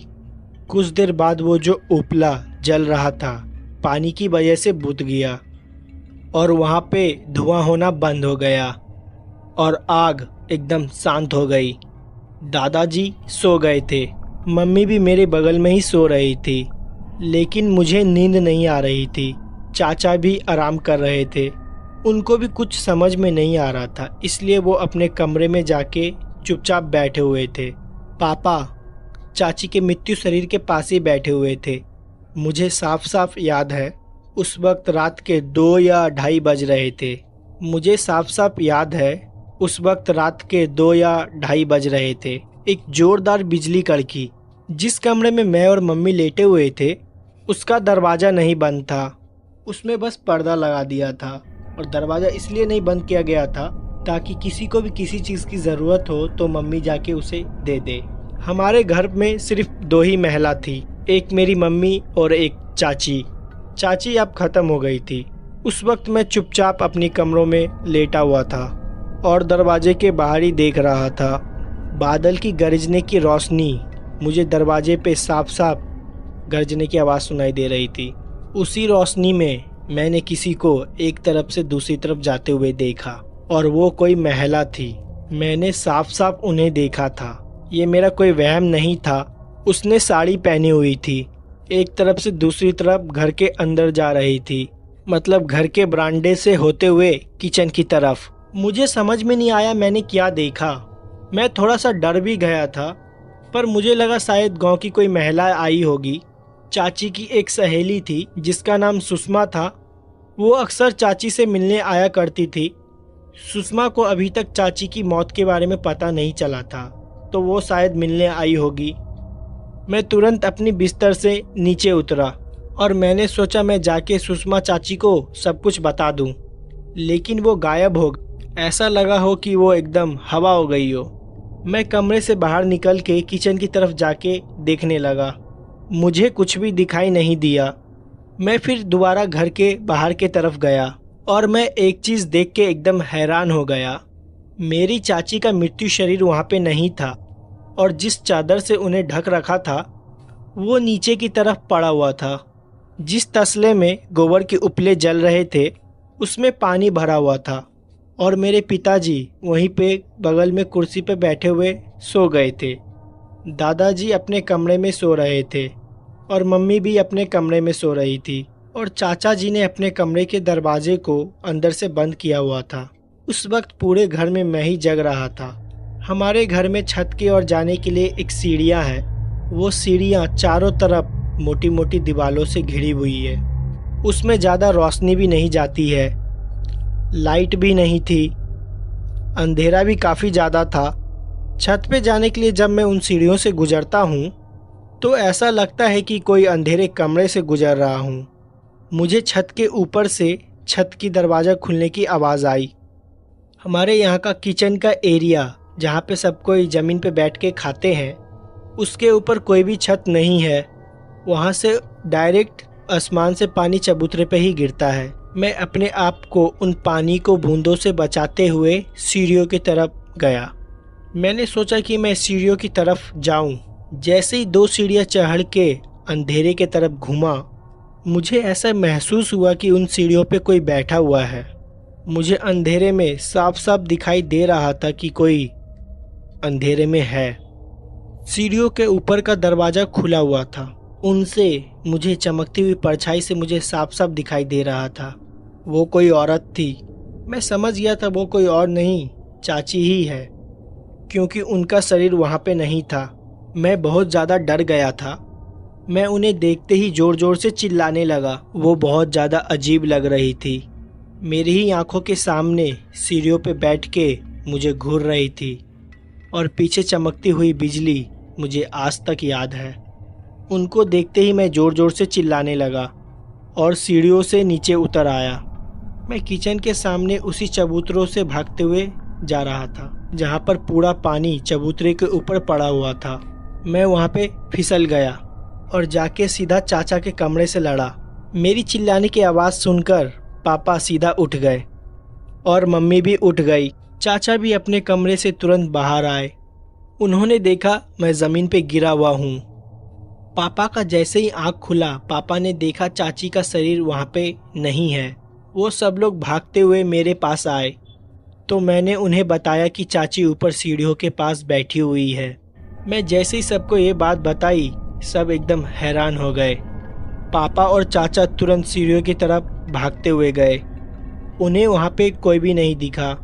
कुछ देर बाद वो जो उपला जल रहा था, पानी की वजह से बुझ गया और वहाँ पे धुआं होना बंद हो गया और आग एकदम शांत हो गई। दादाजी सो गए थे। मम्मी भी मेरे बगल में ही सो रही थी, लेकिन मुझे नींद नहीं आ रही थी। चाचा भी आराम कर रहे थे। उनको भी कुछ समझ में नहीं आ रहा था, इसलिए वो अपने कमरे में जाके चुपचाप बैठे हुए थे। पापा चाची के मृत्यु शरीर के पास ही बैठे हुए थे। मुझे साफ साफ याद है, उस वक्त रात के 2 या 2:30 बज रहे थे। मुझे साफ साफ याद है, उस वक्त रात के 2 या 2:30 बज रहे थे। एक जोरदार बिजली कड़की। जिस कमरे में मैं और मम्मी लेटे हुए थे, उसका दरवाज़ा नहीं बंद था, उसमें बस पर्दा लगा दिया था और दरवाज़ा इसलिए नहीं बंद किया गया था ताकि किसी को भी किसी चीज़ की ज़रूरत हो तो मम्मी जाके उसे दे दे। हमारे घर में सिर्फ 2 ही महिला थी, एक मेरी मम्मी और एक चाची। चाची अब ख़त्म हो गई थी। उस वक्त मैं चुपचाप अपनी कमरों में लेटा हुआ था और दरवाजे के बाहर ही देख रहा था। बादल की गरजने की रोशनी, मुझे दरवाजे पे साफ साफ गरजने की आवाज़ सुनाई दे रही थी। उसी रोशनी में मैंने किसी को एक तरफ से दूसरी तरफ जाते हुए देखा और वो कोई महिला थी। मैंने साफ साफ उन्हें देखा था। ये मेरा कोई वहम नहीं था। उसने साड़ी पहनी हुई थी, एक तरफ से दूसरी तरफ घर के अंदर जा रही थी, मतलब घर के बरामदे से होते हुए किचन की तरफ। मुझे समझ में नहीं आया मैंने क्या देखा। मैं थोड़ा सा डर भी गया था, पर मुझे लगा शायद गांव की कोई महिला आई होगी। चाची की एक सहेली थी जिसका नाम सुषमा था। वो अक्सर चाची से मिलने आया करती थी। सुषमा को अभी तक चाची की मौत के बारे में पता नहीं चला था, तो वो शायद मिलने आई होगी। मैं तुरंत अपनी बिस्तर से नीचे उतरा और मैंने सोचा मैं जाके सुषमा चाची को सब कुछ बता दूं, लेकिन वो गायब हो गई। ऐसा लगा हो कि वो एकदम हवा हो गई हो। मैं कमरे से बाहर निकल के किचन की तरफ जाके देखने लगा। मुझे कुछ भी दिखाई नहीं दिया। मैं फिर दोबारा घर के बाहर के तरफ गया और मैं एक चीज़ देख के एकदम हैरान हो गया। मेरी चाची का मृत्यु शरीर वहाँ पे नहीं था और जिस चादर से उन्हें ढक रखा था वो नीचे की तरफ पड़ा हुआ था। जिस तसले में गोबर के उपले जल रहे थे उसमें पानी भरा हुआ था और मेरे पिताजी वहीं पे बगल में कुर्सी पे बैठे हुए सो गए थे। दादाजी अपने कमरे में सो रहे थे और मम्मी भी अपने कमरे में सो रही थी और चाचा जी ने अपने कमरे के दरवाजे को अंदर से बंद किया हुआ था। उस वक्त पूरे घर में मैं ही जग रहा था। हमारे घर में छत की ओर जाने के लिए एक सीढ़ियाँ हैं। वो सीढ़ियाँ चारों तरफ मोटी मोटी दीवारों से घिरी हुई है। उसमें ज़्यादा रोशनी भी नहीं जाती है, लाइट भी नहीं थी, अंधेरा भी काफ़ी ज़्यादा था। छत पे जाने के लिए जब मैं उन सीढ़ियों से गुजरता हूँ तो ऐसा लगता है कि कोई अंधेरे कमरे से गुजर रहा हूँ। मुझे छत के ऊपर से छत की दरवाज़ा खुलने की आवाज़ आई। हमारे यहाँ का किचन का एरिया जहाँ पे सब कोई ज़मीन पे बैठ के खाते हैं, उसके ऊपर कोई भी छत नहीं है। वहाँ से डायरेक्ट आसमान से पानी चबूतरे पे ही गिरता है। मैं अपने आप को उन पानी को बूंदों से बचाते हुए सीढ़ियों की तरफ गया। मैंने सोचा कि मैं सीढ़ियों की तरफ जाऊं। जैसे ही 2 सीढ़ियाँ चढ़ के अंधेरे के तरफ घूमा, मुझे ऐसा महसूस हुआ कि उन सीढ़ियों पे कोई बैठा हुआ है। मुझे अंधेरे में साफ साफ दिखाई दे रहा था कि कोई अंधेरे में है। सीढ़ियों के ऊपर का दरवाज़ा खुला हुआ था। उनसे मुझे चमकती हुई परछाई से मुझे साफ साफ दिखाई दे रहा था वो कोई औरत थी। मैं समझ गया था वो कोई और नहीं, चाची ही है, क्योंकि उनका शरीर वहाँ पे नहीं था। मैं बहुत ज़्यादा डर गया था। मैं उन्हें देखते ही ज़ोर ज़ोर से चिल्लाने लगा। वो बहुत ज़्यादा अजीब लग रही थी। मेरी ही आंखों के सामने सीढ़ियों पे बैठ के मुझे घूर रही थी और पीछे चमकती हुई बिजली मुझे आज तक याद है। उनको देखते ही मैं ज़ोर ज़ोर से चिल्लाने लगा और सीढ़ियों से नीचे उतर आया। मैं किचन के सामने उसी चबूतरों से भागते हुए जा रहा था जहाँ पर पूरा पानी चबूतरे के ऊपर पड़ा हुआ था। मैं वहाँ पे फिसल गया और जाके सीधा चाचा के कमरे से लड़ा। मेरी चिल्लाने की आवाज़ सुनकर पापा सीधा उठ गए और मम्मी भी उठ गई। चाचा भी अपने कमरे से तुरंत बाहर आए। उन्होंने देखा मैं ज़मीन पे गिरा हुआ हूँ। पापा का जैसे ही आँख खुला, पापा ने देखा चाची का शरीर वहाँ पे नहीं है। वो सब लोग भागते हुए मेरे पास आए तो मैंने उन्हें बताया कि चाची ऊपर सीढ़ियों के पास बैठी हुई है। मैं जैसे ही सबको ये बात बताई, सब एकदम हैरान हो गए। पापा और चाचा तुरंत सीढ़ियों की तरफ भागते हुए गए। उन्हें वहाँ पे कोई भी नहीं दिखा,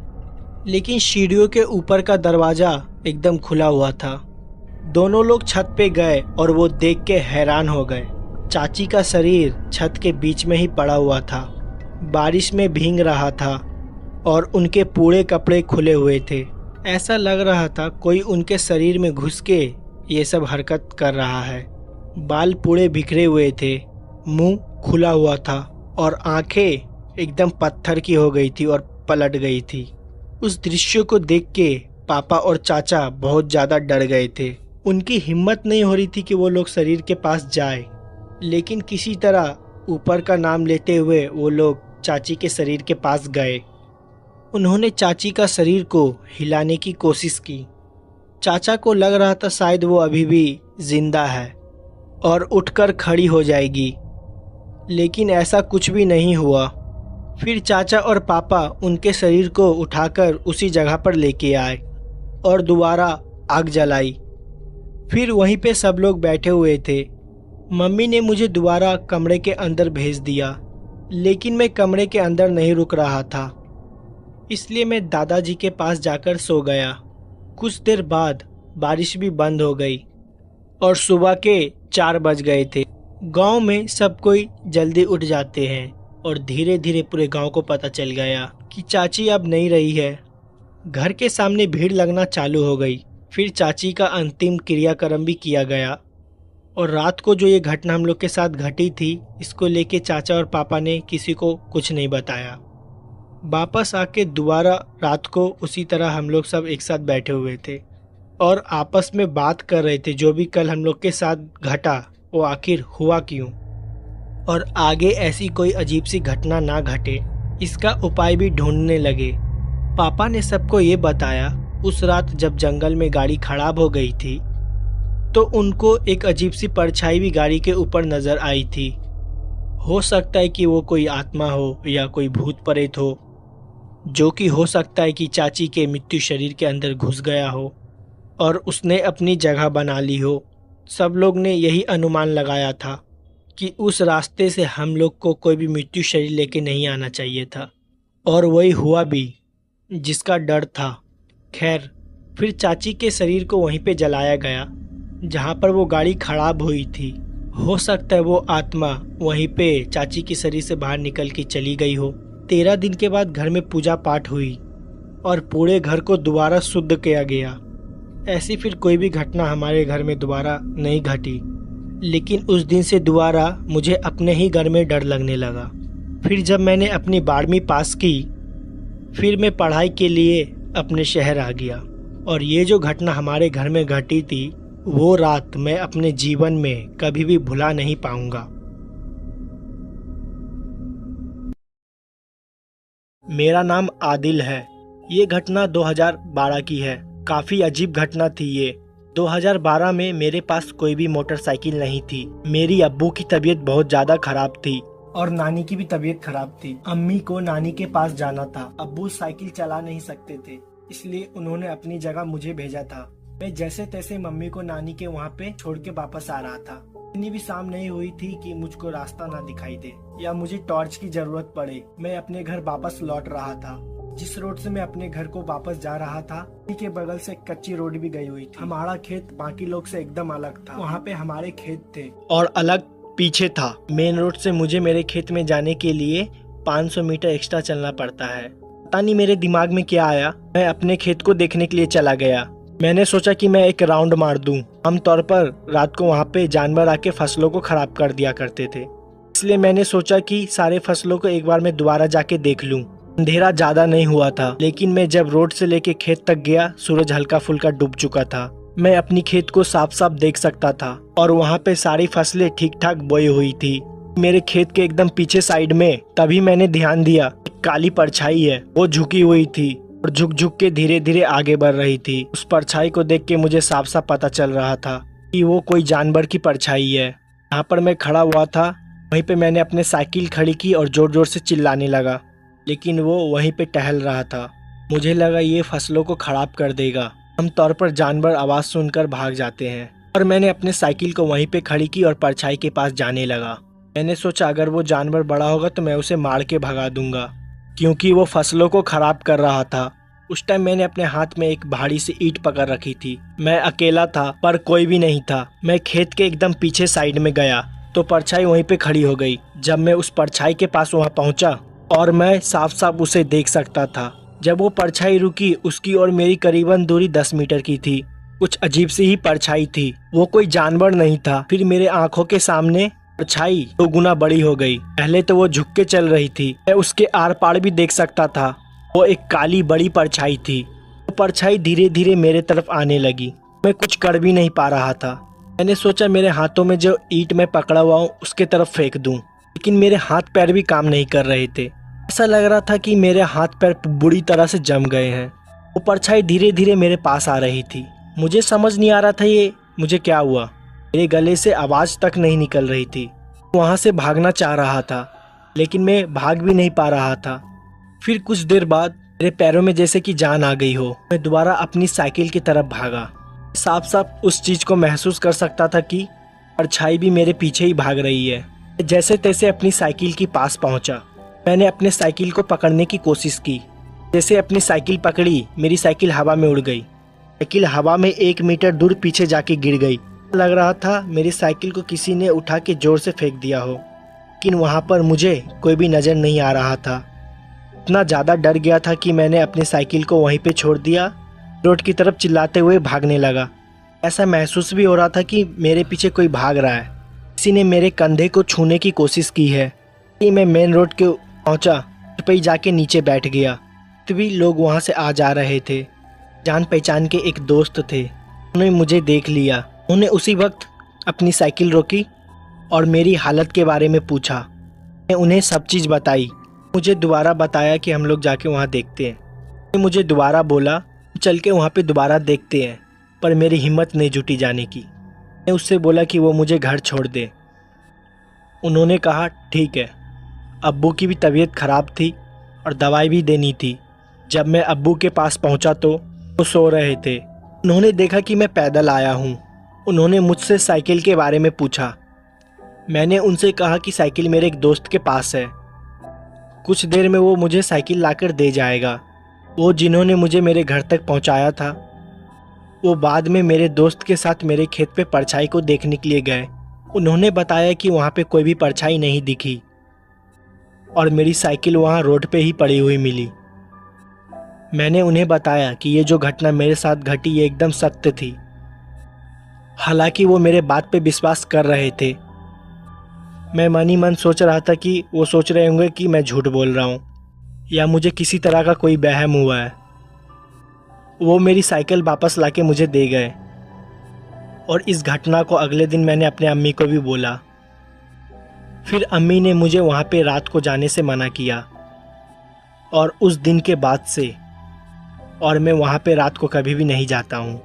लेकिन सीढ़ियों के ऊपर का दरवाज़ा एकदम खुला हुआ था। दोनों लोग छत पे गए और वो देख के हैरान हो गए। चाची का शरीर छत के बीच में ही पड़ा हुआ था, बारिश में भीग रहा था और उनके पूरे कपड़े खुले हुए थे। ऐसा लग रहा था कोई उनके शरीर में घुस के ये सब हरकत कर रहा है। बाल पूरे बिखरे हुए थे, मुंह खुला हुआ था और आंखें एकदम पत्थर की हो गई थी और पलट गई थी। उस दृश्य को देख के पापा और चाचा बहुत ज़्यादा डर गए थे। उनकी हिम्मत नहीं हो रही थी कि वो लोग शरीर के पास जाए, लेकिन किसी तरह ऊपर का नाम लेते हुए वो लोग चाची के शरीर के पास गए। उन्होंने चाची का शरीर को हिलाने की कोशिश की। चाचा को लग रहा था शायद वो अभी भी जिंदा है और उठकर खड़ी हो जाएगी, लेकिन ऐसा कुछ भी नहीं हुआ। फिर चाचा और पापा उनके शरीर को उठाकर उसी जगह पर लेके आए और दोबारा आग जलाई। फिर वहीं पे सब लोग बैठे हुए थे। मम्मी ने मुझे दोबारा कमरे के अंदर भेज दिया, लेकिन मैं कमरे के अंदर नहीं रुक रहा था, इसलिए मैं दादाजी के पास जाकर सो गया। कुछ देर बाद बारिश भी बंद हो गई और सुबह के 4 बज गए थे। गांव में सब कोई जल्दी उठ जाते हैं और धीरे धीरे पूरे गांव को पता चल गया कि चाची अब नहीं रही है। घर के सामने भीड़ लगना चालू हो गई। फिर चाची का अंतिम क्रियाक्रम भी किया गया। और रात को जो ये घटना हम लोग के साथ घटी थी, इसको लेके चाचा और पापा ने किसी को कुछ नहीं बताया। वापस आके दोबारा रात को उसी तरह हम लोग सब एक साथ बैठे हुए थे और आपस में बात कर रहे थे जो भी कल हम लोग के साथ घटा वो आखिर हुआ क्यों, और आगे ऐसी कोई अजीब सी घटना ना घटे इसका उपाय भी ढूंढने लगे। पापा ने सबको ये बताया उस रात जब जंगल में गाड़ी खराब हो गई थी तो उनको एक अजीब सी परछाई भी गाड़ी के ऊपर नजर आई थी। हो सकता है कि वो कोई आत्मा हो या कोई भूत प्रेत हो, जो कि हो सकता है कि चाची के मृत्यु शरीर के अंदर घुस गया हो और उसने अपनी जगह बना ली हो। सब लोग ने यही अनुमान लगाया था कि उस रास्ते से हम लोग को कोई भी मृत्यु शरीर लेके नहीं आना चाहिए था, और वही हुआ भी जिसका डर था। खैर, फिर चाची के शरीर को वहीं पे जलाया गया जहाँ पर वो गाड़ी खराब हुई थी। हो सकता है वो आत्मा वहीं पे चाची के शरीर से बाहर निकल के चली गई हो। 13 दिन के बाद घर में पूजा पाठ हुई और पूरे घर को दोबारा शुद्ध किया गया। ऐसी फिर कोई भी घटना हमारे घर में दोबारा नहीं घटी, लेकिन उस दिन से दोबारा मुझे अपने ही घर में डर लगने लगा। फिर जब मैंने अपनी 12वीं पास की, फिर मैं पढ़ाई के लिए अपने शहर आ गया, और ये जो घटना हमारे घर में घटी थी वो रात मैं अपने जीवन में कभी भी भुला नहीं पाऊंगा। मेरा नाम आदिल है। ये घटना 2012 की है। काफ़ी अजीब घटना थी ये। 2012 में मेरे पास कोई भी मोटरसाइकिल नहीं थी। मेरी अब्बू की तबीयत बहुत ज़्यादा खराब थी और नानी की भी तबीयत खराब थी। अम्मी को नानी के पास जाना था। अब्बू साइकिल चला नहीं सकते थे, इसलिए उन्होंने अपनी जगह मुझे भेजा था। मैं जैसे तैसे मम्मी को नानी के वहाँ पे छोड़ के वापस आ रहा था। इतनी भी शाम नहीं हुई थी कि मुझको रास्ता ना दिखाई दे या मुझे टॉर्च की जरूरत पड़े। मैं अपने घर वापस लौट रहा था। जिस रोड से मैं अपने घर को वापस जा रहा था, उसी के बगल से कच्ची रोड भी गई हुई थी। हमारा खेत बाकी लोग से एकदम अलग था। वहाँ पे हमारे खेत थे और अलग पीछे था। मेन रोड से मुझे मेरे खेत में जाने के लिए 500 मीटर एक्स्ट्रा चलना पड़ता है। पता नहीं मेरे दिमाग में क्या आया, मैं अपने खेत को देखने के लिए चला गया। मैंने सोचा कि मैं एक राउंड मार दूं। आमतौर पर रात को वहाँ पे जानवर आके फसलों को खराब कर दिया करते थे, इसलिए मैंने सोचा कि सारे फसलों को एक बार मैं दोबारा जाके देख लूं। अंधेरा ज्यादा नहीं हुआ था, लेकिन मैं जब रोड से लेके खेत तक गया, सूरज हल्का फुल्का डूब चुका था। मैं अपनी खेत को साफ साफ देख सकता था और वहाँ पे सारी फसलें ठीक ठाक बोई हुई थी। मेरे खेत के एकदम पीछे साइड में तभी मैंने ध्यान दिया, एक काली परछाई है, वो झुकी हुई थी और झुक झुक के धीरे धीरे आगे बढ़ रही थी। उस परछाई को देख के मुझे साफ साफ पता चल रहा था कि वो कोई जानवर की परछाई है। यहाँ पर मैं खड़ा हुआ था, वहीं पे मैंने अपने साइकिल खड़ी की और जोर जोर से चिल्लाने लगा, लेकिन वो वहीं पे टहल रहा था। मुझे लगा ये फसलों को खराब कर देगा। आमतौर पर जानवर आवाज़ सुनकर भाग जाते हैं, और मैंने अपने साइकिल को वहीं पे खड़ी की और परछाई के पास जाने लगा। मैंने सोचा अगर वो जानवर बड़ा होगा तो मैं उसे मार के भगा दूंगा, क्योंकि वो फसलों को खराब कर रहा था। उस टाइम मैंने अपने हाथ में एक भारी सी ईंट पकड़ रखी थी। मैं अकेला था, पर कोई भी नहीं था। मैं खेत के एकदम पीछे साइड में गया तो परछाई वहीं पे खड़ी हो गई। जब मैं उस परछाई के पास वहाँ पहुँचा और मैं साफ साफ उसे देख सकता था। जब वो परछाई रुकी, उसकी और मेरी करीबन दूरी 10 मीटर की थी। कुछ अजीब सी ही परछाई थी, वो कोई जानवर नहीं था। फिर मेरे आंखों के सामने परछाई 2 गुना बड़ी हो गई। पहले तो वो झुक के चल रही थी, मैं उसके आर पार भी देख सकता था। वो एक काली बड़ी परछाई थी। वो परछाई धीरे धीरे मेरे तरफ आने लगी। मैं कुछ कर भी नहीं पा रहा था। मैंने सोचा मेरे हाथों में जो ईंट मैं पकड़ा हुआ हूँ उसके तरफ फेंक दूं, लेकिन मेरे हाथ पैर भी काम नहीं कर रहे थे। ऐसा लग रहा था कि मेरे हाथ पैर बुरी तरह से जम गए हैं। वो परछाई धीरे धीरे मेरे पास आ रही थी। मुझे समझ नहीं आ रहा था ये मुझे क्या हुआ। मेरे गले से आवाज़ तक नहीं निकल रही थी। वहाँ से भागना चाह रहा था, लेकिन मैं भाग भी नहीं पा रहा था। फिर कुछ देर बाद मेरे पैरों में जैसे कि जान आ गई हो। मैं दोबारा अपनी साइकिल की तरफ भागा। साफ साफ उस चीज़ को महसूस कर सकता था कि परछाई भी मेरे पीछे ही भाग रही है। जैसे तैसे अपनी साइकिल के पास पहुंचा। मैंने अपने साइकिल को पकड़ने की कोशिश की। जैसे अपनी साइकिल पकड़ी, मेरी साइकिल हवा में उड़ गई। साइकिल हवा में 1 मीटर दूर पीछे जाके गिर गई। लग रहा था मेरी साइकिल को किसी ने उठा के जोर से फेंक दिया हो, लेकिन वहाँ पर मुझे कोई भी नज़र नहीं आ रहा था। इतना ज़्यादा डर गया था कि मैंने अपनी साइकिल को वहीं पे छोड़ दिया, रोड की तरफ चिल्लाते हुए भागने लगा। ऐसा महसूस भी हो रहा था कि मेरे पीछे कोई भाग रहा है। किसी ने मेरे कंधे को छूने की कोशिश की है। कि मैं मेन रोड के पहुंचा, पे ही जाके नीचे बैठ गया। तभी लोग वहां से आ जा रहे थे। जान पहचान के एक दोस्त थे, उन्होंने मुझे देख लिया। उन्होंने उसी वक्त अपनी साइकिल रोकी और मेरी हालत के बारे में पूछा। मैं उन्हें सब चीज़ बताई। मुझे दोबारा बताया कि हम लोग जाके वहाँ देखते हैं। मुझे दोबारा बोला चल के वहाँ पे दोबारा देखते हैं, पर मेरी हिम्मत नहीं जुटी जाने की। मैं उससे बोला कि वो मुझे घर छोड़ दे। उन्होंने कहा ठीक है। अब्बू की भी तबीयत ख़राब थी और दवाई भी देनी थी। जब मैं अब्बू के पास पहुंचा तो वो सो रहे थे। उन्होंने देखा कि मैं पैदल आया हूं। उन्होंने मुझसे साइकिल के बारे में पूछा। मैंने उनसे कहा कि साइकिल मेरे एक दोस्त के पास है, कुछ देर में वो मुझे साइकिल लाकर दे जाएगा। वो जिन्होंने मुझे मेरे घर तक पहुंचाया था, वो बाद में मेरे दोस्त के साथ मेरे खेत पे परछाई को देखने के लिए गए। उन्होंने बताया कि वहाँ पे कोई भी परछाई नहीं दिखी और मेरी साइकिल वहाँ रोड पे ही पड़ी हुई मिली। मैंने उन्हें बताया कि ये जो घटना मेरे साथ घटी ये एकदम सत्य थी। हालांकि वो मेरे बात पे विश्वास कर रहे थे। मैं मन ही मन सोच रहा था कि वो सोच रहे होंगे कि मैं झूठ बोल रहा हूँ या मुझे किसी तरह का कोई वहम हुआ है। वो मेरी साइकिल वापस लाके मुझे दे गए और इस घटना को अगले दिन मैंने अपने अम्मी को भी बोला। फिर अम्मी ने मुझे वहाँ पे रात को जाने से मना किया और उस दिन के बाद से और मैं वहाँ पे रात को कभी भी नहीं जाता हूँ।